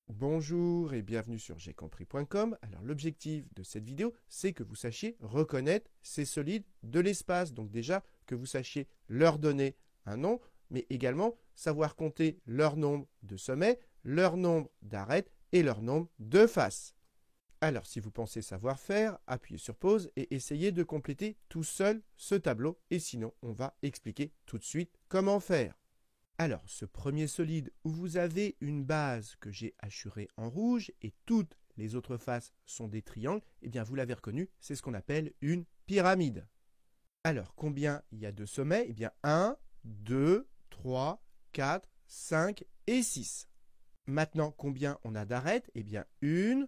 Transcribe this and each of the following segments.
Bonjour et bienvenue sur jaicompris.com. Alors l'objectif de cette vidéo, c'est que vous sachiez reconnaître ces solides de l'espace. Donc déjà, que vous sachiez leur donner un nom, mais également savoir compter leur nombre de sommets, leur nombre d'arêtes et leur nombre de faces. Alors si vous pensez savoir faire, appuyez sur pause et essayez de compléter tout seul ce tableau. Et sinon, on va expliquer tout de suite comment faire. Alors, ce premier solide où vous avez une base que j'ai hachurée en rouge et toutes les autres faces sont des triangles, eh bien vous l'avez reconnu, c'est ce qu'on appelle une pyramide. Alors, combien il y a de sommets? Eh bien 1, 2, 3, 4, 5 et 6. Maintenant, combien on a d'arêtes? Eh bien 1,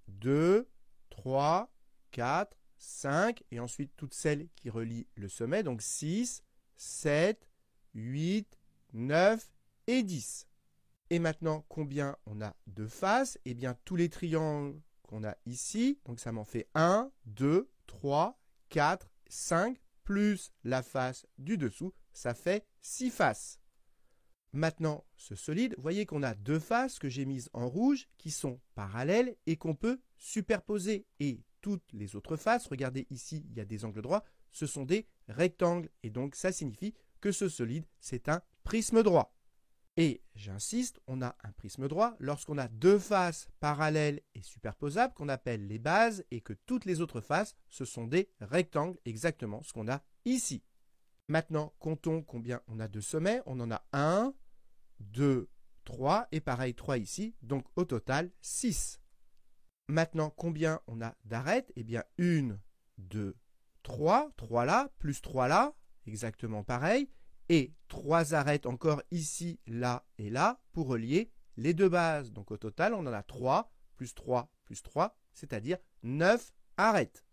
2, 3, 4, 5 et ensuite toutes celles qui relient le sommet, donc 6, 7, 8, 9 et 10. Et maintenant, combien on a de faces? Eh bien, tous les triangles qu'on a ici, donc ça m'en fait 1, 2, 3, 4, 5, plus la face du dessous, ça fait 6 faces. Maintenant, ce solide, vous voyez qu'on a deux faces que j'ai mises en rouge qui sont parallèles et qu'on peut superposer. Et toutes les autres faces, regardez ici, il y a des angles droits, ce sont des rectangles. Et donc, ça signifie que ce solide, c'est un prisme droit. Et j'insiste, on a un prisme droit lorsqu'on a deux faces parallèles et superposables qu'on appelle les bases et que toutes les autres faces, ce sont des rectangles, exactement ce qu'on a ici. Maintenant, comptons combien on a de sommets. On en a 1, 2, 3 et pareil 3 ici, donc au total 6. Maintenant, combien on a d'arêtes? Eh bien 1, 2, 3, 3 là, plus 3 là, exactement pareil, et 3 arêtes encore ici, là et là pour relier les deux bases. Donc au total, on en a 3, plus 3, plus 3, c'est-à-dire 9 arêtes.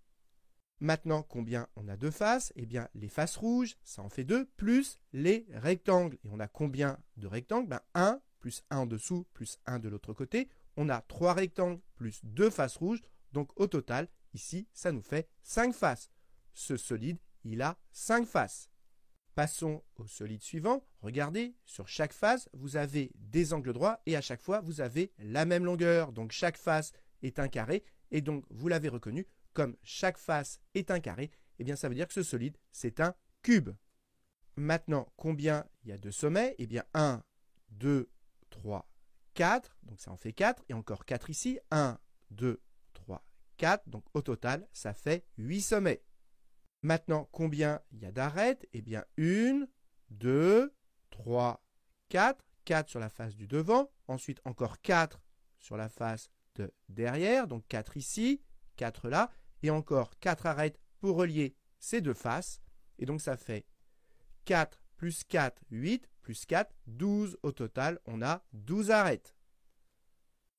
Maintenant, combien on a de faces? Eh bien, les faces rouges, ça en fait 2, plus les rectangles. Et on a combien de rectangles? 1, plus 1 en dessous, plus 1 de l'autre côté. On a 3 rectangles, plus 2 faces rouges. Donc, au total, ici, ça nous fait 5 faces. Ce solide, il a 5 faces. Passons au solide suivant. Regardez, sur chaque face, vous avez des angles droits et à chaque fois, vous avez la même longueur. Donc, chaque face est un carré. Et donc, vous l'avez reconnu, comme chaque face est un carré, eh bien ça veut dire que ce solide, c'est un cube. Maintenant, combien il y a de sommets? Eh bien 1, 2, 3, 4, donc ça en fait 4, et encore 4 ici, 1, 2, 3, 4, donc au total, ça fait 8 sommets. Maintenant, combien il y a d'arêtes? Eh bien 1, 2, 3, 4, 4 sur la face du devant, ensuite encore 4 sur la face de derrière, donc 4 ici, 4 là, et encore 4 arêtes pour relier ces deux faces. Et donc ça fait 4 plus 4, 8, plus 4, 12. Au total, on a 12 arêtes.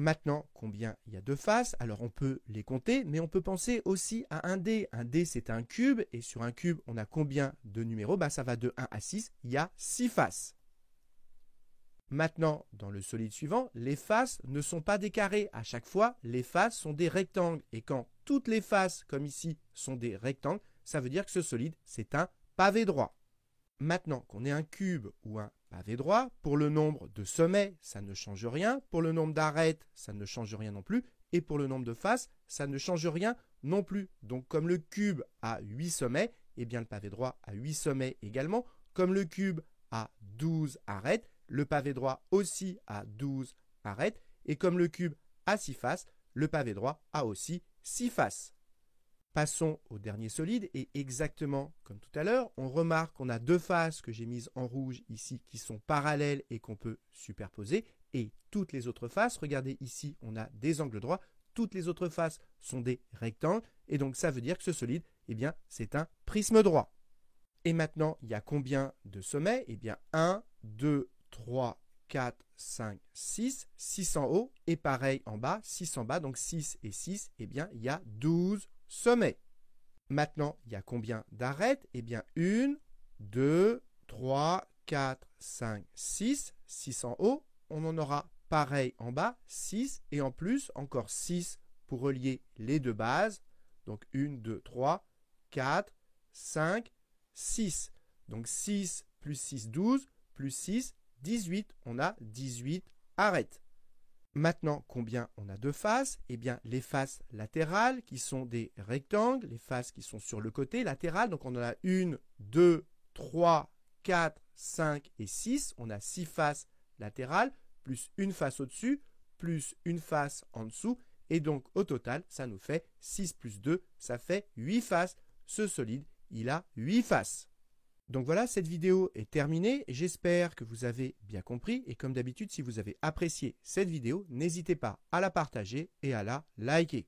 Maintenant, combien il y a de faces? Alors on peut les compter, mais on peut penser aussi à un dé. Un dé, c'est un cube, et sur un cube, on a combien de numéros? Ça va de 1 à 6, il y a 6 faces. Maintenant, dans le solide suivant, les faces ne sont pas des carrés. À chaque fois, les faces sont des rectangles. Et quand toutes les faces, comme ici, sont des rectangles, ça veut dire que ce solide, c'est un pavé droit. Maintenant qu'on ait un cube ou un pavé droit, pour le nombre de sommets, ça ne change rien. Pour le nombre d'arêtes, ça ne change rien non plus. Et pour le nombre de faces, ça ne change rien non plus. Donc comme le cube a 8 sommets, eh bien le pavé droit a 8 sommets également. Comme le cube a 12 arêtes, le pavé droit aussi a 12 arêtes. Et comme le cube a 6 faces, le pavé droit a aussi 6 faces. Passons au dernier solide et exactement comme tout à l'heure, on remarque qu'on a deux faces que j'ai mises en rouge ici qui sont parallèles et qu'on peut superposer. Et toutes les autres faces, regardez ici, on a des angles droits. Toutes les autres faces sont des rectangles. Et donc ça veut dire que ce solide, eh bien, c'est un prisme droit. Et maintenant, il y a combien de sommets? Eh bien, 1, 2, 3, 4, 5, 6. 6 en haut et pareil en bas, 6 en bas. Donc 6 et 6, eh bien, il y a 12 sommets. Maintenant, il y a combien d'arêtes? Eh bien, 1, 2, 3, 4, 5, 6. 6 en haut. On en aura pareil en bas, 6. Et en plus, encore 6 pour relier les deux bases. Donc 1, 2, 3, 4, 5, 6. Donc 6 plus 6, 12, plus 6, 18. On a 18 arêtes. Maintenant, combien on a de faces? Eh bien, les faces latérales qui sont des rectangles, les faces qui sont sur le côté latéral. Donc, on en a 1, 2, 3, 4, 5 et 6. On a 6 faces latérales, plus une face au-dessus, plus une face en dessous. Et donc, au total, ça nous fait 6 plus 2, ça fait 8 faces. Ce solide, il a 8 faces. Donc voilà, cette vidéo est terminée. J'espère que vous avez bien compris. Et comme d'habitude, si vous avez apprécié cette vidéo, n'hésitez pas à la partager et à la liker.